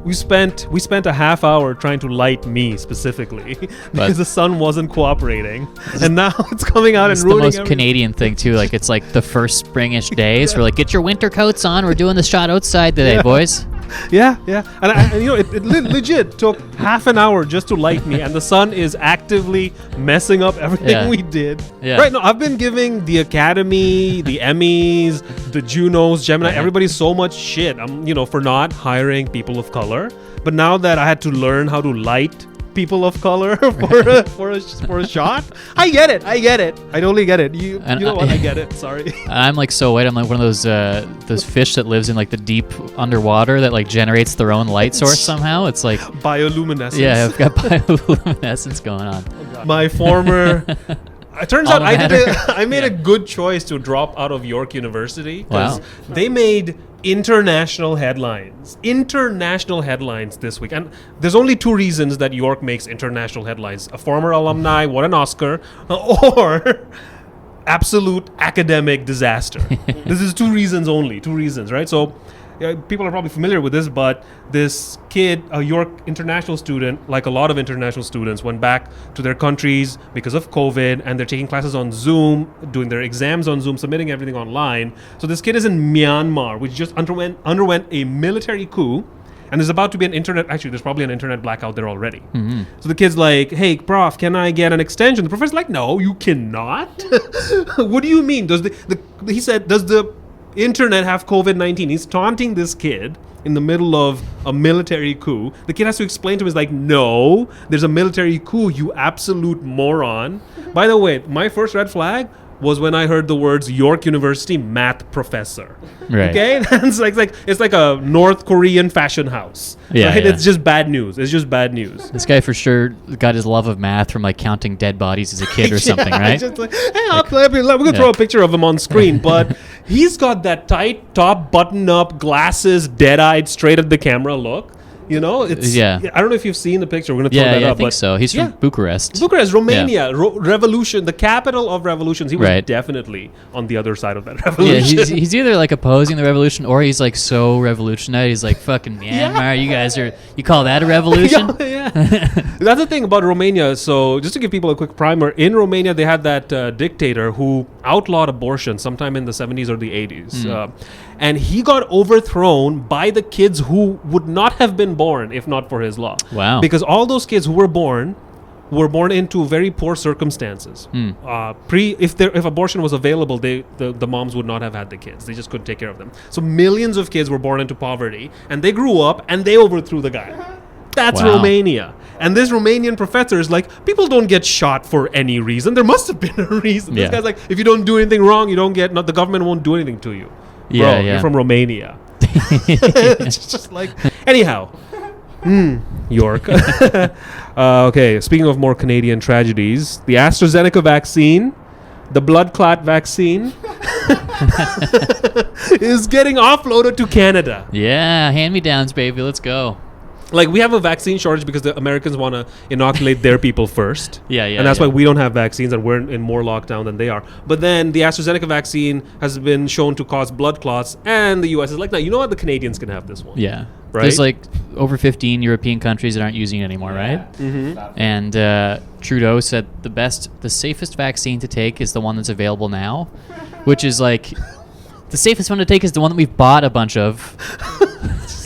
we spent a half hour trying to light me specifically because the sun wasn't cooperating, and now it's coming out and ruining It's the most Canadian thing too. Like it's like the first springish days. We're like, get your winter coats on. We're doing the shot outside today, boys. Yeah. And you know, it legit took half an hour just to light me, and the sun is actively messing up everything we did. Yeah. Right, no, I've been giving the Academy, the Emmys, the Junos, Gemini, everybody so much shit, for not hiring people of color. But now that I had to learn how to light people of color for a shot, I get it. I totally get it. You know what? I get it. Sorry. I'm like so white. I'm like one of those fish that lives in like the deep underwater that like generates their own light source somehow. It's like bioluminescence. Yeah, I've got bioluminescence going on. My former. It turns out I made a good choice to drop out of York University because they made international headlines this week, and there's only two reasons that York makes international headlines: a former alumni won an Oscar, or absolute academic disaster. This is two reasons, right? So people are probably familiar with this, but this kid, a York international student, like a lot of international students, went back to their countries because of COVID, and they're taking classes on Zoom, doing their exams on Zoom, submitting everything online. So this kid is in Myanmar, which just underwent a military coup, and there's about to be there's probably an internet blackout there already. Mm-hmm. So the kid's like, hey, prof, can I get an extension? The professor's like, no, you cannot. What do you mean? He said, does the internet have COVID-19? He's taunting this kid in the middle of a military coup. The kid has to explain to him, he's like, no, there's a military coup, you absolute moron. By the way, my first red flag was when I heard the words York University math professor. Right. Okay? it's like a North Korean fashion house. Yeah, right? yeah. It's just bad news. This guy for sure got his love of math from like counting dead bodies as a kid or something, right? Just like, hey, we're going to throw a picture of him on screen, but he's got that tight top, button-up, glasses, dead-eyed, straight at the camera look. You know, I don't know if you've seen the picture. We're going to throw that up. I think so. He's from Bucharest. Romania, revolution, the capital of revolutions. He was definitely on the other side of that revolution. Yeah, he's either like opposing the revolution, or he's like so revolutionary. He's like, fucking Myanmar, you call that a revolution? That's the thing about Romania. So just to give people a quick primer, in Romania they had that dictator who outlawed abortion sometime in the 70s or the 80s. And he got overthrown by the kids who would not have been born if not for his law. Wow. Because all those kids who were born into very poor circumstances. If abortion was available, the moms would not have had the kids. They just couldn't take care of them. So millions of kids were born into poverty, and they grew up and they overthrew the guy. That's Romania. And this Romanian professor is like, people don't get shot for any reason. There must have been a reason. This guy's like, if you don't do anything wrong, the government won't do anything to you. Bro, you're from Romania. It's just like, anyhow. York. Okay, speaking of more Canadian tragedies, the AstraZeneca vaccine, the blood clot vaccine, is getting offloaded to Canada. Yeah, hand-me-downs, baby. Let's go. Like, we have a vaccine shortage because the Americans want to inoculate their people first. And that's why we don't have vaccines, and we're in more lockdown than they are. But then the AstraZeneca vaccine has been shown to cause blood clots, and the U.S. is like, no, you know what? The Canadians can have this one. Yeah. Right? There's like over 15 European countries that aren't using it anymore, right? Mm-hmm. And Trudeau said the safest vaccine to take is the one that's available now, which is like, the safest one to take is the one that we've bought a bunch of.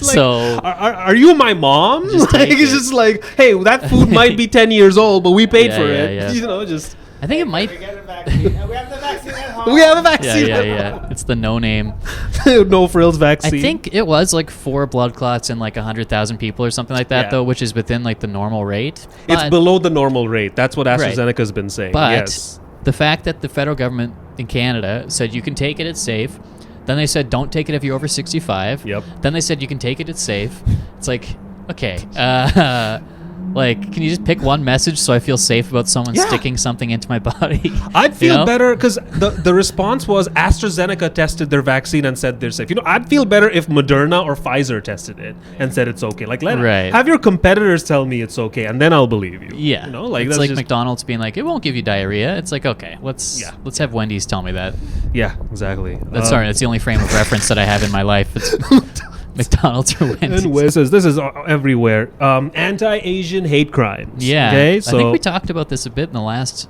Like, so are you my mom? It's just like, hey, that food might be 10 years old, but we paid for it. Yeah. You know, just. I think it might. We get a vaccine. We have the vaccine at home. We have a vaccine. Yeah. It's the no name, no frills vaccine. I think it was like 4 blood clots in like 100,000 people or something like that, though, which is within like the normal rate. It's below the normal rate. That's what AstraZeneca has been saying. But the fact that the federal government in Canada said you can take it, it's safe. Then they said, don't take it if you're over 65. Yep. Then they said, you can take it, it's safe. It's like, okay. Like, can you just pick one message so I feel safe about someone sticking something into my body? I'd feel better because the response was AstraZeneca tested their vaccine and said they're safe. You know, I'd feel better if Moderna or Pfizer tested it and said it's okay. Like, have your competitors tell me it's okay, and then I'll believe you. Yeah. You know, like it's like McDonald's being like, it won't give you diarrhea. It's like, okay, let's have Wendy's tell me that. Yeah, exactly. That's the only frame of reference that I have in my life. It's McDonald's or Wendy's. And Wes says this is everywhere. Anti-Asian hate crimes. Yeah. Okay. So I think we talked about this a bit in the last.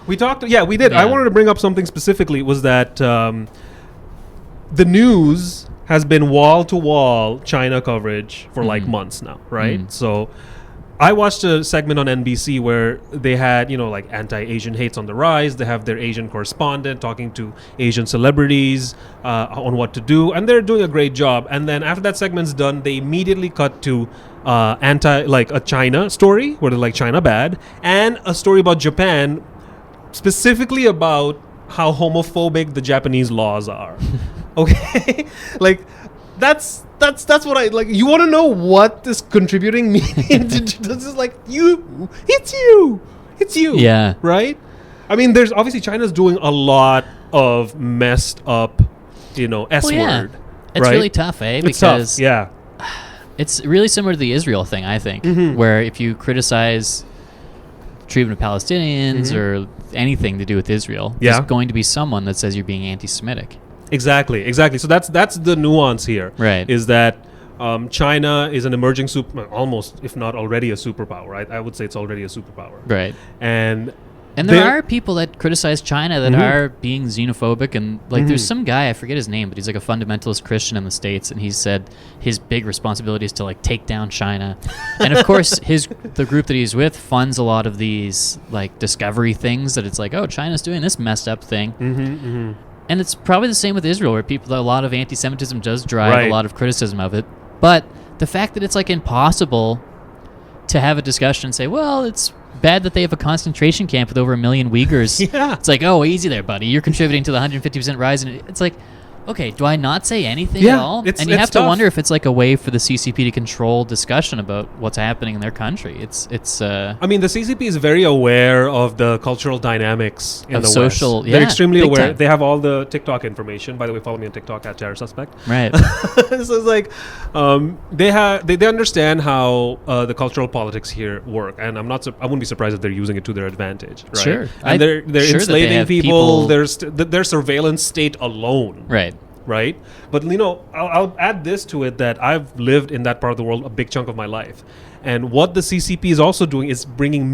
we talked. Yeah, we did. I Yeah. wanted to bring up something specifically. Was that the news has been wall-to-wall China coverage for like months now, right? So I watched a segment on NBC where they had, like anti-Asian hates on the rise. They have their Asian correspondent talking to Asian celebrities on what to do, and they're doing a great job. And then after that segment's done, they immediately cut to a China story where they're like China bad, and a story about Japan, specifically about how homophobic the Japanese laws are. Okay, like that's what I like. You want to know what is contributing me into this is like it's you. Yeah. Right. I mean, there's obviously China's doing a lot of messed up, S word. It's right? really tough, eh? It's Because tough. Yeah. it's really similar to the Israel thing, I think, where if you criticize treatment of Palestinians or anything to do with Israel, Yeah. there's going to be someone that says you're being anti-Semitic. Exactly. So that's the nuance here. Right. Is that China is an emerging almost, if not already, a superpower. Right. I would say it's already a superpower. Right. And there are people that criticize China that are being xenophobic, and like there's some guy, I forget his name, but he's like a fundamentalist Christian in the States, and he said his big responsibility is to like take down China. And of course the group that he's with funds a lot of these like discovery things that it's like, oh, China's doing this messed up thing. And it's probably the same with Israel, where a lot of anti-Semitism does drive a lot of criticism of it. But the fact that it's like impossible to have a discussion and say, well, it's bad that they have a concentration camp with over 1 million Uyghurs. Yeah. It's like, oh, easy there, buddy. You're contributing to the 150% rise. And it's like, okay, do I not say anything at all? And you have to wonder if it's like a way for the CCP to control discussion about what's happening in their country. I mean, the CCP is very aware of the cultural dynamics in Of the social- West. They're yeah, extremely big aware. time. They have all the TikTok information. By the way, follow me on TikTok at Terrorsuspect. Right. So it's like they understand how the cultural politics here work, and I wouldn't be surprised if they're using it to their advantage. Right? Sure. And they're sure that they enslaving have people. There's their surveillance state alone. Right. Right. But I'll add this to it, that I've lived in that part of the world a big chunk of my life, and what the CCP is also doing is bringing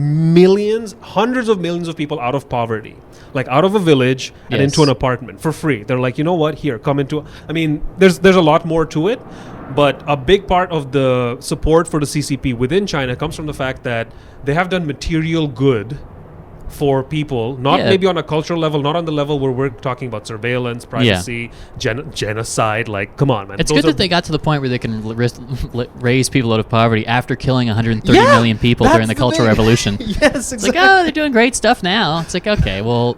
hundreds of millions of people out of poverty, like out of a village and into an apartment for free. They're like, you know what, here, come into. I mean, there's a lot more to it, but a big part of the support for the CCP within China comes from the fact that they have done material good for people, not maybe on a cultural level, not on the level where we're talking about surveillance, privacy, genocide. Like, come on, man. It's good that they got to the point where they can raise people out of poverty after killing 130 million people during the Cultural Revolution. Yes, exactly. It's like, oh, they're doing great stuff now. It's like, okay, well,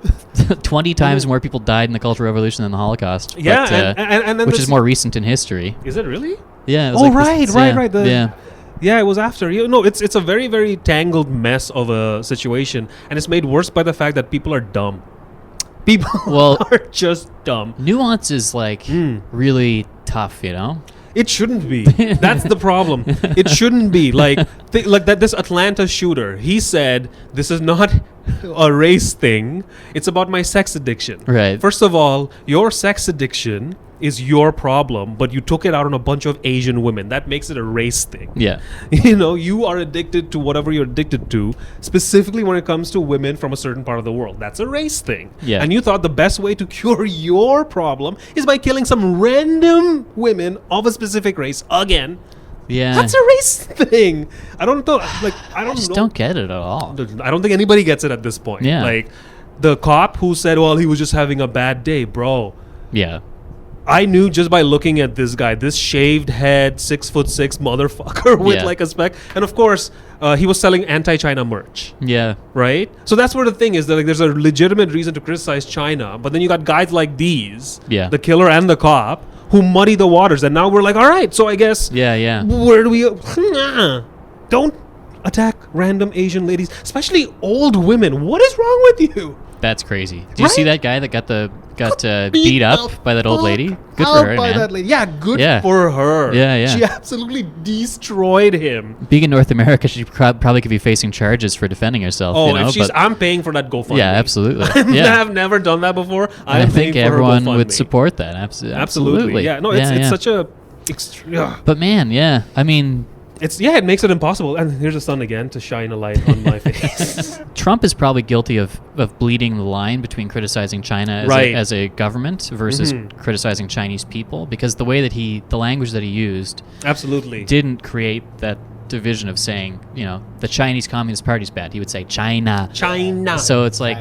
20 times more people died in the Cultural Revolution than the Holocaust. Yeah, but, and then which is more recent in history. Is it really? Yeah. It was Oh, like this- right. Yeah, it was after. It's a very, very tangled mess of a situation, and it's made worse by the fact that people are dumb. People are just dumb. Nuance is like really tough, It shouldn't be. That's the problem. It shouldn't be. Like that. This Atlanta shooter, he said, this is not a race thing. It's about my sex addiction. Right. First of all, your sex addiction is your problem, but you took it out on a bunch of Asian women. That makes it a race thing. Yeah. You are addicted to whatever you're addicted to, specifically when it comes to women from a certain part of the world. That's a race thing. Yeah. And you thought the best way to cure your problem is by killing some random women of a specific race again. Yeah. That's a race thing. I don't know. I just know. don't get it at all. I don't think anybody gets it at this point. Yeah. Like the cop who said, well, he was just having a bad day, bro. Yeah. I knew just by looking at this guy, this shaved head, 6'6" motherfucker with like a spec, and of course, he was selling anti-China merch. Yeah. Right. So that's where the thing is that there's a legitimate reason to criticize China, but then you got guys like these, the killer and the cop, who muddy the waters, and now we're like, all right, so I guess, where do we? Don't attack random Asian ladies, especially old women. What is wrong with you? That's crazy. Do you see that guy that got beat up by that old lady? Good for her, man. That lady. Yeah, good for her. Yeah. She absolutely destroyed him. Being in North America, she probably could be facing charges for defending herself. Oh, if I'm paying for that GoFundMe. Yeah, absolutely. I've never done that before. I think everyone would support that. Absolutely. Yeah. No, it's such a But man, yeah, I mean, it makes it impossible. And here's the sun again to shine a light on my face. Trump is probably guilty of bleeding the line between criticizing China as a government versus criticizing Chinese people, because the way that the language that he used absolutely didn't create that division of saying, the Chinese Communist Party's bad. He would say China. So it's like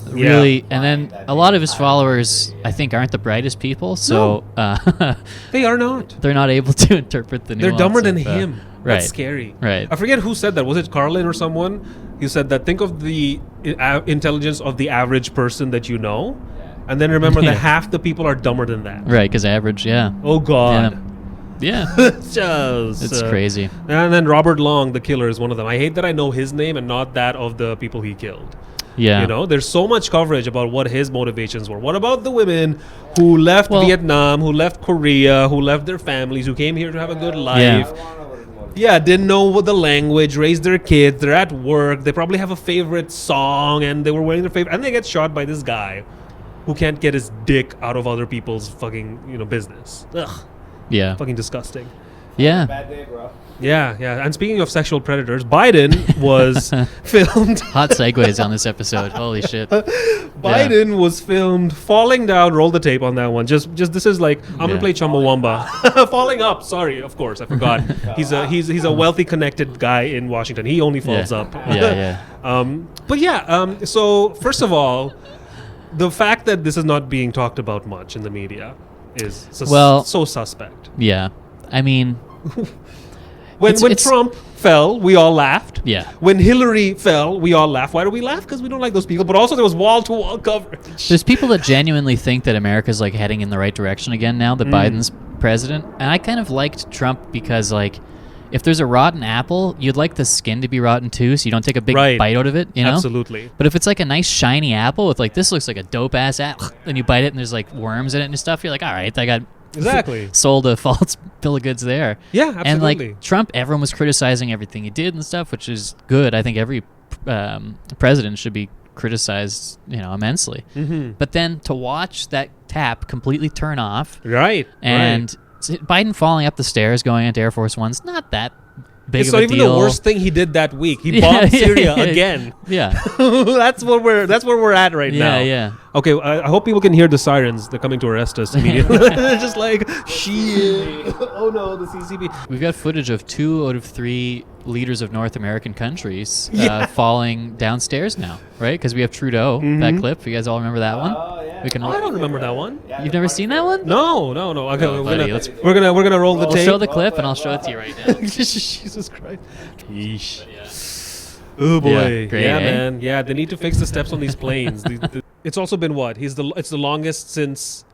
really, and then a lot of his followers, I think, aren't the brightest people. So they are not. They're not able to interpret the nuance. They're dumber than him. Right. That's scary. Right. I forget who said that. Was it Carlin or someone? He said that think of the intelligence of the average person that you know, and then remember that half the people are dumber than that. Right, because average, yeah. Oh, God. Yeah. It's crazy. And then Robert Long, the killer, is one of them. I hate that I know his name and not that of the people he killed. Yeah. There's so much coverage about what his motivations were. What about the women who left Vietnam, who left Korea, who left their families, who came here to have a good life? Yeah, didn't know what the language, raised their kids, they're at work, they probably have a favorite song, and they were wearing their favorite, and they get shot by this guy who can't get his dick out of other people's fucking, business. Ugh. Yeah. Fucking disgusting. Yeah. Bad day, bro. Yeah. And speaking of sexual predators, Biden was filmed. Hot segues on this episode. Holy shit. Biden was filmed falling down. Roll the tape on that one. Just this is like I'm gonna play Chumbawamba. Falling up. Sorry, of course I forgot. He's a wealthy, connected guy in Washington. He only falls up. So first of all, the fact that this is not being talked about much in the media is so suspect. Yeah. I mean, when Trump fell, we all laughed. Yeah. When Hillary fell, we all laughed. Why do we laugh? Because we don't like those people. But also there was wall-to-wall coverage. There's people that genuinely think that America's like heading in the right direction again now that Biden's president. And I kind of liked Trump because like if there's a rotten apple, you'd like the skin to be rotten too, so you don't take a big bite out of it, Absolutely. But if it's like a nice shiny apple with like, this looks like a dope ass apple, and you bite it and there's like worms in it and stuff, you're like, all right, I got sold a false bill of goods there. Yeah, absolutely. And like Trump, everyone was criticizing everything he did and stuff, which is good. I think every president should be criticized, immensely. But then to watch that tap completely turn off, and Biden falling up the stairs going into Air Force One's not that big it's of a not even deal. the worst thing he did that week. He bombed Syria again. Yeah. That's where we're at right now. Yeah. Okay, I hope people can hear the sirens. They're coming to arrest us immediately. They're just like, shit. Oh no, the CCP. We've got footage of 2 out of 3 leaders of North American countries falling downstairs now, right? Because we have Trudeau, that clip. You guys all remember that one? Oh, yeah. I don't remember that one. You've never seen that one? No. Okay, we're gonna roll the tape. We'll show the clip and I'll show it to you right now. Jesus Christ. Oh boy. Yeah, great, man. Yeah, they need to fix the steps on these planes. It's also been what? It's the longest since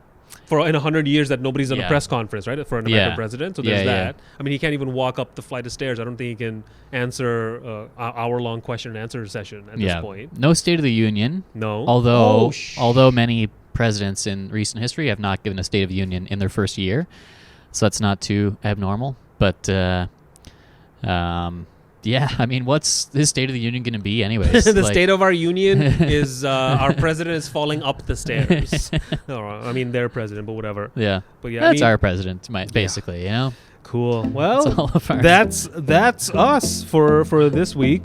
in 100 years that nobody's done a press conference, right? For an American president. So there's that. I mean, he can't even walk up the flight of stairs. I don't think he can answer an hour-long question and answer session at this point. No State of the Union. No. Although many presidents in recent history have not given a State of the Union in their first year. So that's not too abnormal. But I mean, what's his State of the Union going to be anyways? The state of our union is our president is falling up the stairs. I mean, their president, but whatever. Yeah. But that's our president, basically, Cool. Well, all of that's us for this week.